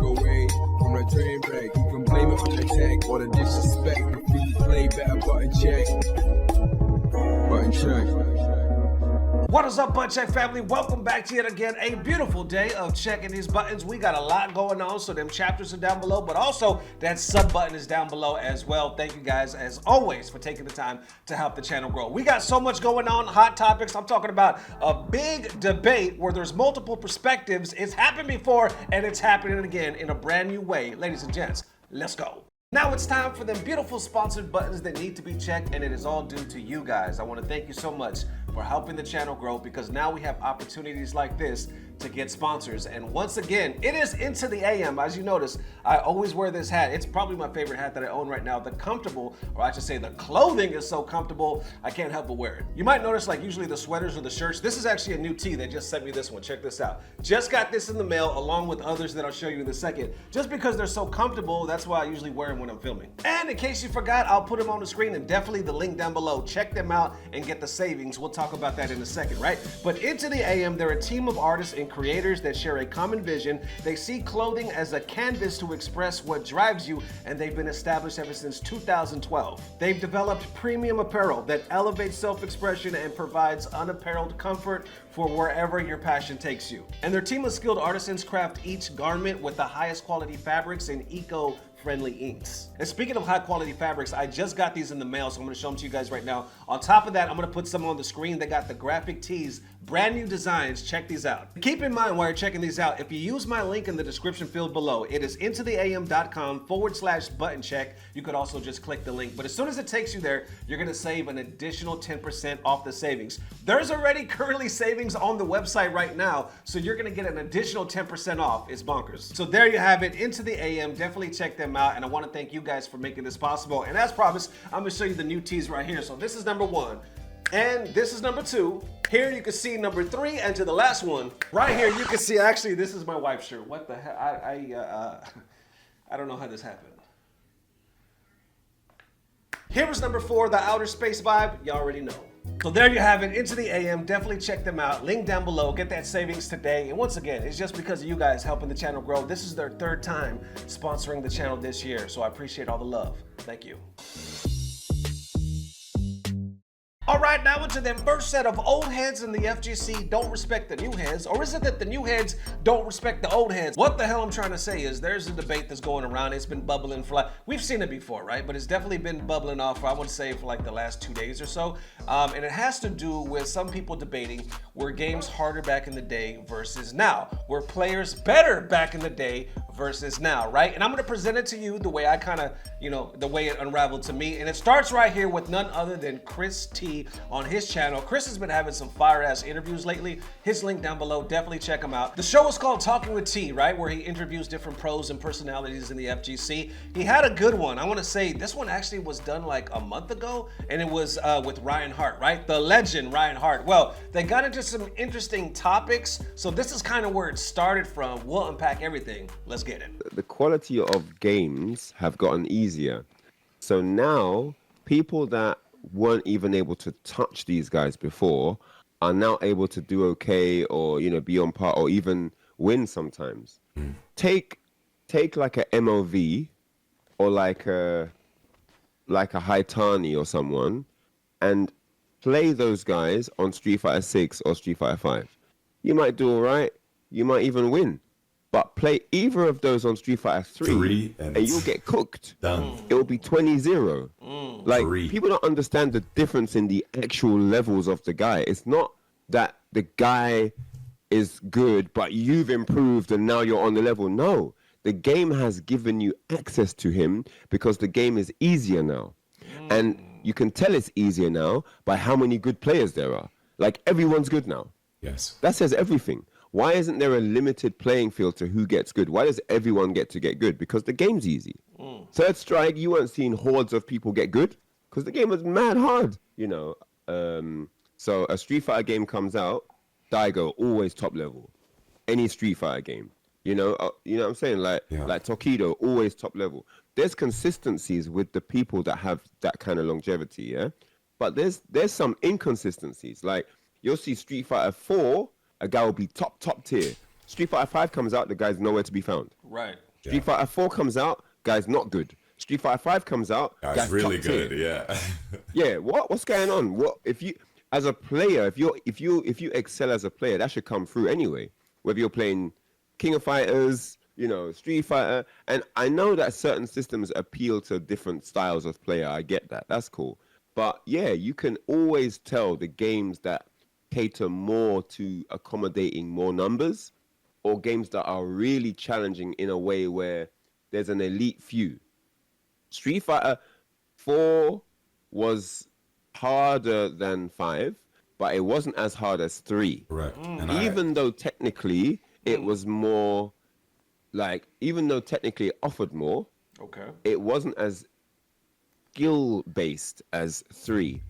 walk away from the train wreck. You can blame it on the tech or the disrespect. If you play better, button check. Button check. What is up, Button Check family? Welcome back to yet again a beautiful day of checking these buttons. We got a lot going on, so them chapters are down below, but also that sub button is down below as well. Thank you guys, as always, for taking the time to help the channel grow. We got so much going on, hot topics. I'm talking about a big debate where there's multiple perspectives. It's happened before, and it's happening again in a brand new way. Ladies and gents, let's go. Now it's time for them beautiful sponsored buttons that need to be checked, and it is all due to you guys. I want to thank you so much for helping the channel grow, because now we have opportunities like this to get sponsors. And once again, it is into the AM. As you notice, I always wear this hat. It's probably my favorite hat that I own right now. The comfortable, or I should say the clothing is so comfortable, I can't help but wear it. You might notice, like usually the sweaters or the shirts, this is actually a new tee. They just sent me this one. Check this out. Just got this in the mail along with others that I'll show you in a second. Just because they're so comfortable, that's why I usually wear them when I'm filming. And in case you forgot, I'll put them on the screen, and definitely the link down below. Check them out and get the savings. We'll talk about that in a second, right? But into the AM, they're a team of artists and creators that share a common vision. They see clothing as a canvas to express what drives you, and they've been established ever since 2012. They've developed premium apparel that elevates self-expression and provides unappareled comfort for wherever your passion takes you. And their team of skilled artisans craft each garment with the highest quality fabrics and eco-friendly inks. And speaking of high quality fabrics, I just got these in the mail, so I'm gonna show them to you guys right now. On top of that, I'm gonna put some on the screen. They got the graphic tees, brand new designs. Check these out. Keep in mind while you're checking these out, if you use my link in the description field below, it is intotheam.com/button check. You could also just click the link, but as soon as it takes you there, you're gonna save an additional 10% off the savings. There's already currently savings on the website right now, so you're gonna get an additional 10% off. It's bonkers. So there you have it, Into the AM. Definitely check them out, and I want to thank you guys for making this possible. And as promised, I'm gonna show you the new tees right here. So this is number 1, and this is number 2. Here you can see number 3, and to the last one right here you can see, actually this is my wife's shirt. What the hell? I don't know how this happened. Here was number 4, the outer space vibe. You already know. So there you have it, Into the AM. Definitely check them out. Link down below. Get that savings today. And once again, it's just because of you guys helping the channel grow. This is their 3rd time sponsoring the channel this year, so I appreciate all the love. Thank you. All right, now into them first set of old heads in the FGC don't respect the new heads, or is it that the new heads don't respect the old heads? What the hell I'm trying to say is there's a debate that's going around. It's been bubbling for we've seen it before, right? But it's definitely been bubbling off for, I would say, for like the last 2 days or so. And it has to do with some people debating were games harder back in the day versus now? Were players better back in the day versus now, right? And I'm gonna present it to you the way I kind of, the way it unraveled to me. And it starts right here with none other than Chris T on his channel. Chris has been having some fire-ass interviews lately. His link down below, definitely check him out. The show is called Talking with T, right? Where he interviews different pros and personalities in the FGC. He had a good one. I wanna say this one actually was done like a month ago, and it was with Ryan Hart, right? The legend Ryan Hart. Well, they got into some interesting topics, so this is kind of where it started from. We'll unpack everything. Let's get it. The quality of games have gotten easier. So now people that weren't even able to touch these guys before are now able to do okay, or be on par, or even win sometimes. Take like a MOV or like a Haitani or someone, and play those guys on Street Fighter 6 or Street Fighter 5. You might do all right. You might even win. But play either of those on Street Fighter 3 and you'll get cooked. Done. It will be 20-0. Like, people don't understand the difference in the actual levels of the guy. It's not that the guy is good, but you've improved and now you're on the level. No, the game has given you access to him because the game is easier now. And you can tell it's easier now by how many good players there are. Like, everyone's good now. Yes. That says everything. Why isn't there a limited playing field to who gets good? Why does everyone get to get good? Because the game's easy. Third Strike, you weren't seeing hordes of people get good because the game was mad hard, So a Street Fighter game comes out, Daigo, always top level. Any Street Fighter game. You know what I'm saying? Like Tokido, always top level. There's consistencies with the people that have that kind of longevity, yeah? But there's some inconsistencies. Like, you'll see Street Fighter 4, a guy will be top tier. Street Fighter 5 comes out, the guy's nowhere to be found. Right. Street Fighter 4 comes out, guys, not good. Street Fighter 5 comes out, That's really good. Yeah. Yeah, what's going on? What if you, as a player, if you excel as a player, that should come through anyway. Whether you're playing King of Fighters, Street Fighter, and I know that certain systems appeal to different styles of player. I get that. That's cool. But yeah, you can always tell the games that cater more to accommodating more numbers, or games that are really challenging in a way where there's an elite few. Street Fighter 4 was harder than 5, but it wasn't as hard as 3. Correct. Even though technically it was more, even though technically it offered more, it wasn't as skill-based as 3.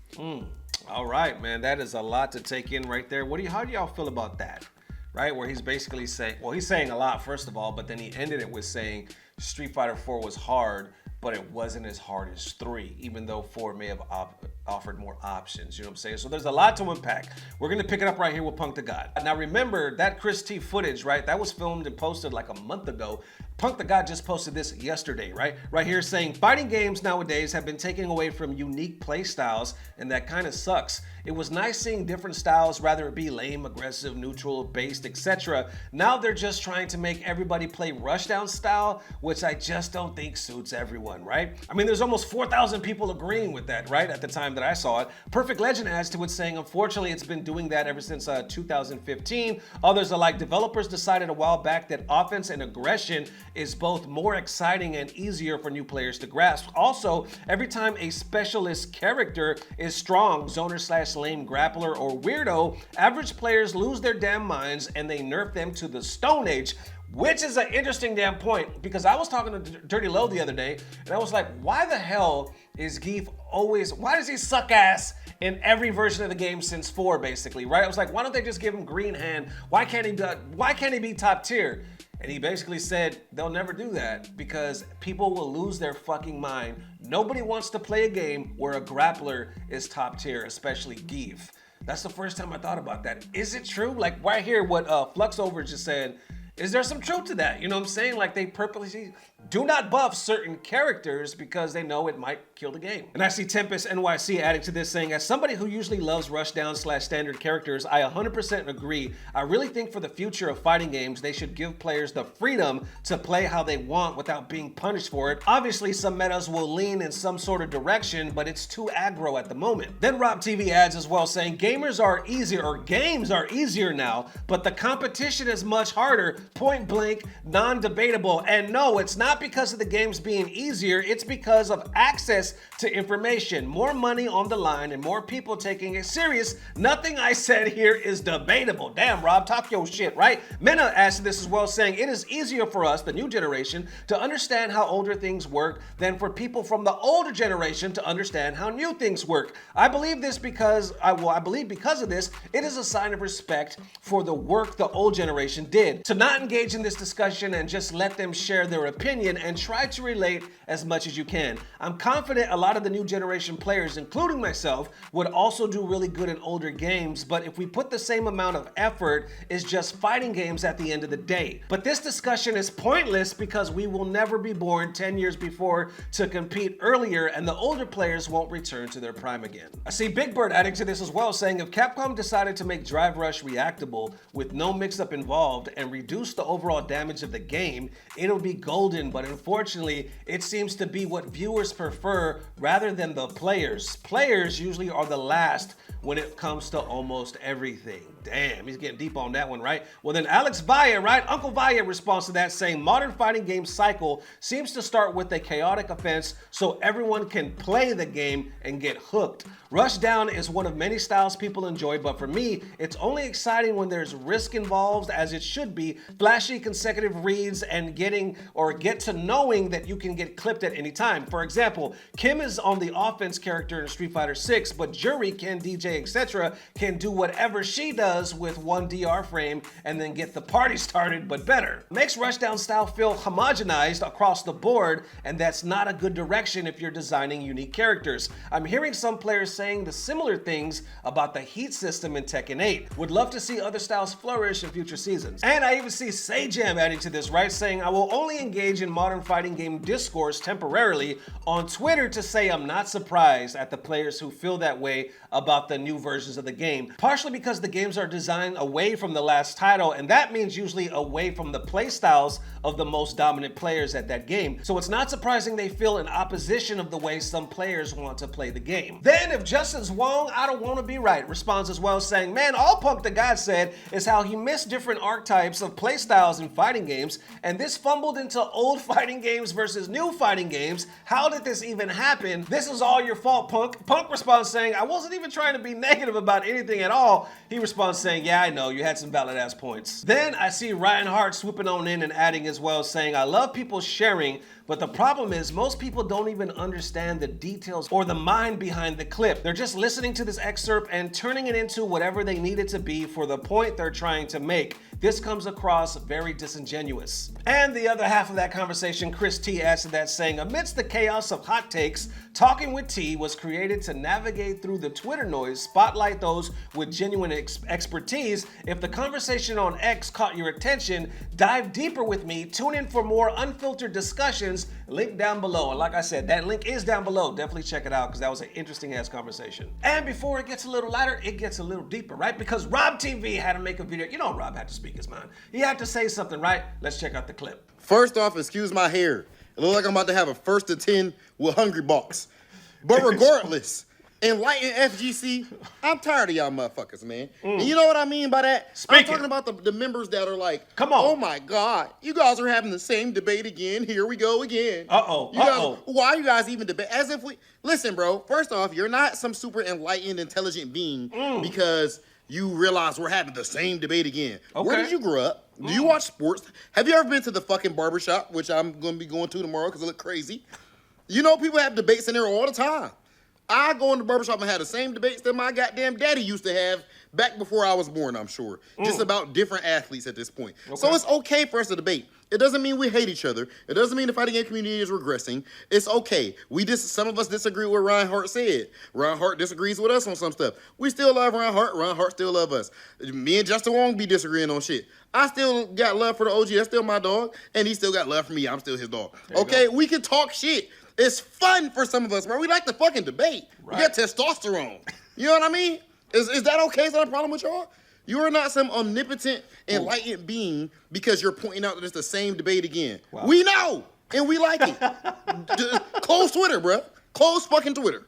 All right, man, that is a lot to take in right there. How do y'all feel about that? Right, where he's basically saying, he's saying a lot, first of all, but then he ended it with saying Street Fighter 4 was hard, but it wasn't as hard as 3, even though 4 may have offered more options. You know what I'm saying? So there's a lot to unpack. We're going to pick it up right here with Punkdagod. Now remember, that Chris T footage, right? That was filmed and posted like a month ago. Punkdagod just posted this yesterday, right? Right here saying, fighting games nowadays have been taking away from unique play styles, and that kind of sucks. It was nice seeing different styles, rather it be lame, aggressive, neutral, based, etc. Now they're just trying to make everybody play rushdown style, which I just don't think suits everyone, right? I mean, there's almost 4,000 people agreeing with that, right? At the time that I saw it. Perfect Legend adds to it saying, unfortunately, it's been doing that ever since 2015. Others are like, developers decided a while back that offense and aggression is both more exciting and easier for new players to grasp. Also, every time a specialist character is strong, zoner / lame grappler or weirdo, average players lose their damn minds and they nerf them to the Stone Age, which is an interesting damn point, because I was talking to Dirty Low the other day and I was like, why the hell is Geef why does he suck ass in every version of the game since 4, basically, right? I was like, why don't they just give him green hand? Why can't he be top tier? And he basically said they'll never do that because people will lose their fucking mind. Nobody wants to play a game where a grappler is top tier, especially Geef. That's the first time I thought about that. Is it true? Like right here, what Fluxover just said, is there some truth to that? You know what I'm saying? Like they purposely do not buff certain characters because they know it might kill the game. And I see Tempest NYC adding to this saying, as somebody who usually loves rushdown / standard characters, I 100% agree. I really think for the future of fighting games, they should give players the freedom to play how they want without being punished for it. Obviously, some metas will lean in some sort of direction, but it's too aggro at the moment. Then RobTV adds as well saying, games are easier now, but the competition is much harder, point blank, non-debatable. And no, it's not because of the games being easier, it's because of access to information, more money on the line, and more people taking it serious. Nothing I said here is debatable. Damn, Rob, talk your shit, right? Mena asked this as well, saying it is easier for us, the new generation, to understand how older things work than for people from the older generation to understand how new things work. I believe because of this, it is a sign of respect for the work the old generation did. To not engage in this discussion and just let them share their opinion and try to relate as much as you can. I'm confident a lot of the new generation players, including myself, would also do really good in older games, but if we put the same amount of effort, it's just fighting games at the end of the day. But this discussion is pointless because we will never be born 10 years before to compete earlier, and the older players won't return to their prime again. I see Big Bird adding to this as well, saying if Capcom decided to make Drive Rush reactable with no mix-up involved and reduce the overall damage of the game, it'll be golden, but unfortunately, it seems to be what viewers prefer rather than the players. Players usually are the last when it comes to almost everything. Damn, he's getting deep on that one, right? Well then Alex Vaya, right? Uncle Vaya responds to that saying, modern fighting game cycle seems to start with a chaotic offense so everyone can play the game and get hooked. Rushdown is one of many styles people enjoy, but for me, it's only exciting when there's risk involved, as it should be, flashy consecutive reads and get to knowing that you can get clipped at any time. For example, Kim is on the offense character in Street Fighter 6, but Jury can DJ, etc., can do whatever she does does with one DR frame and then get the party started, but better. Makes Rushdown style feel homogenized across the board, and that's not a good direction if you're designing unique characters. I'm hearing some players saying the similar things about the heat system in Tekken 8. Would love to see other styles flourish in future seasons. And I even see Sajam adding to this, right? Saying, I will only engage in modern fighting game discourse temporarily on Twitter to say I'm not surprised at the players who feel that way about the new versions of the game. Partially because the games are designed away from the last title, and that means usually away from the playstyles of the most dominant players at that game. So it's not surprising they feel in opposition of the way some players want to play the game. Then if Justin's Wong, I don't want to be right, responds as well, saying, man, all Punkdagod said is how he missed different archetypes of playstyles in fighting games, and this fumbled into old fighting games versus new fighting games. How did this even happen? This is all your fault, Punk. Punk responds saying, I wasn't even trying to be negative about anything at all. He responds saying, yeah, I know, you had some valid ass points. Then I see Ryan Hart swooping on in and adding as well, saying, I love people sharing, but the problem is most people don't even understand the details or the mind behind the clip. They're just listening to this excerpt and turning it into whatever they need it to be for the point they're trying to make. This comes across very disingenuous. And the other half of that conversation, Chris T adds to that saying, amidst the chaos of hot takes, Talking with T was created to navigate through the Twitter noise, spotlight those with genuine expertise. If the conversation on X caught your attention, dive deeper with me, tune in for more unfiltered discussions, link down below. And like I said, that link is down below. Definitely check it out because that was an interesting ass conversation. And before it gets a little lighter, it gets a little deeper, right? Because RobTV had to make a video. You know Rob had to speak his mind. He had to say something, right? Let's check out the clip. First off, excuse my hair. It looks like I'm about to have a 1st to 10 with Hungry Box. But regardless, Enlightened FGC, I'm tired of y'all motherfuckers, man. And you know what I mean by that? I'm talking about the members that are like, come on. Oh my God, you guys are having the same debate again. Here we go again. Uh-oh. Why are you guys even debate? As if we, listen, bro, first off, you're not some super enlightened, intelligent being because you realize we're having the same debate again. Okay. Where did you grow up? Do you watch sports? Have you ever been to the fucking barbershop, which I'm going to be going to tomorrow because it look crazy? You know, people have debates in there all the time. I go in the barbershop and have the same debates that my goddamn daddy used to have back before I was born, I'm sure. Just about different athletes at this point. Okay. So it's okay for us to debate. It doesn't mean we hate each other. It doesn't mean the fighting game community is regressing. It's okay. Some of us disagree with what Ryan Hart said. Ryan Hart disagrees with us on some stuff. We still love Ryan Hart. Ryan Hart still love us. Me and Justin Wong be disagreeing on shit. I still got love for the OG. That's still my dog. And he still got love for me. I'm still his dog. Okay? We can talk shit. It's fun for some of us, bro. We like to fucking debate. Right. We got testosterone. You know what I mean? Is that okay? Is that a problem with y'all? You are not some omnipotent, enlightened being because you're pointing out that it's the same debate again. Wow. We know, and we like it. Close Twitter, bro. Close fucking Twitter.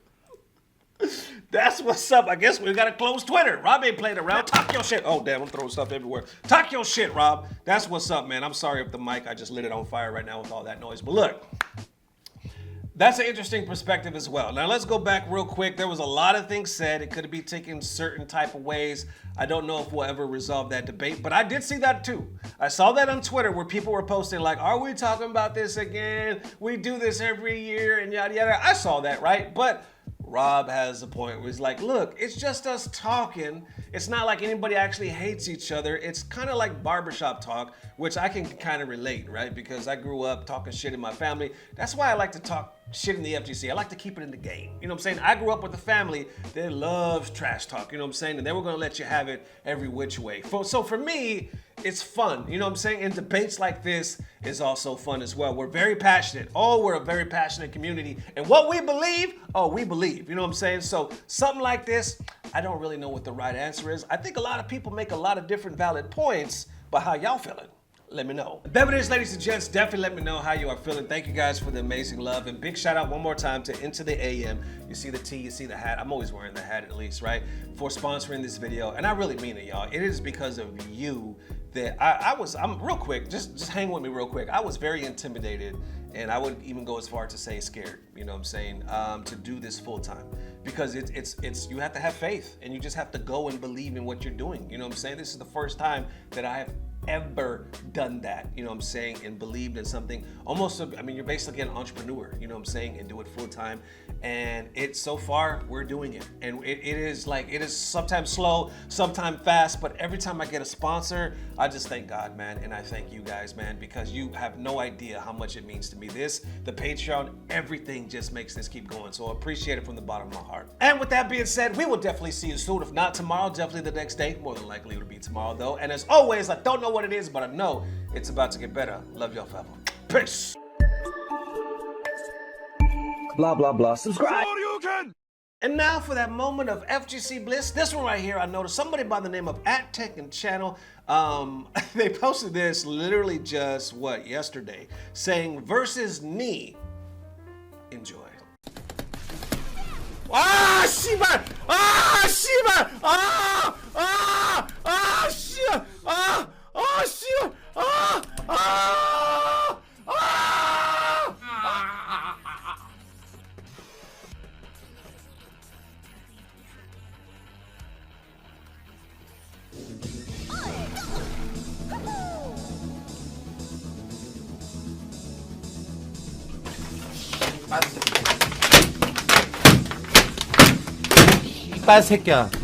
That's what's up. I guess we gotta close Twitter. Rob ain't playing around. Talk your shit. Oh, damn, I'm throwing stuff everywhere. Talk your shit, Rob. That's what's up, man. I'm sorry if the mic, I just lit it on fire right now with all that noise. But look, that's an interesting perspective as well. Now let's go back real quick. There was a lot of things said. It could be taken certain type of ways. I don't know if we'll ever resolve that debate, but I did see that too. I saw that on Twitter where people were posting like, are we talking about this again? We do this every year and yada yada. I saw that, right? But Rob has a point where he's like, look, it's just us talking. It's not like anybody actually hates each other. It's kind of like barbershop talk, which I can kind of relate, right? Because I grew up talking shit in my family. That's why I like to talk shit in the FGC. I like to keep it in the game. You know what I'm saying? I grew up with a family that loves trash talk, you know what I'm saying? And they were gonna let you have it every which way. So for me, it's fun, you know what I'm saying? And debates like this is also fun as well. We're very passionate. We're a very passionate community. And what we believe, we believe, you know what I'm saying? So something like this, I don't really know what the right answer is. I think a lot of people make a lot of different valid points, but how y'all feeling? Let me know. There it is, ladies and gents. Definitely let me know how you are feeling. Thank you guys for the amazing love. And big shout out one more time to Into the AM. You see the T, you see the hat. I'm always wearing the hat at least, right? For sponsoring this video. And I really mean it, y'all. It is because of you that I'm real quick, just hang with me real quick. I was very intimidated, and I would even go as far to say scared, you know what I'm saying, to do this full time. Because it's you have to have faith, and you just have to go and believe in what you're doing. You know what I'm saying? This is the first time that I have ever done that, you know what I'm saying, and believed in something almost, I mean, you're basically an entrepreneur, you know what I'm saying, and do it full time. And it's so far we're doing it, and it is sometimes slow, sometimes fast, but every time I get a sponsor, I just thank God, man, and I thank you guys, man, because you have no idea how much it means to me. This, the Patreon, everything just makes this keep going, so I appreciate it from the bottom of my heart. And with that being said, we will definitely see you soon. If not tomorrow, definitely the next day. More than likely it'll be tomorrow though. And as always, I don't know what it is, but I know it's about to get better. Love y'all forever. Peace. Blah, blah, blah. Subscribe. And now for that moment of FGC bliss. This one right here, I noticed somebody by the name of @TechandChannel. They posted this literally just yesterday, saying versus knee. Enjoy. Ah, Shiba! Ah, Shiba! Ah! Ah! Ah, Shiba! Ah! Ah, Shiba! Ah! Ah! Ah! 빨 새끼야.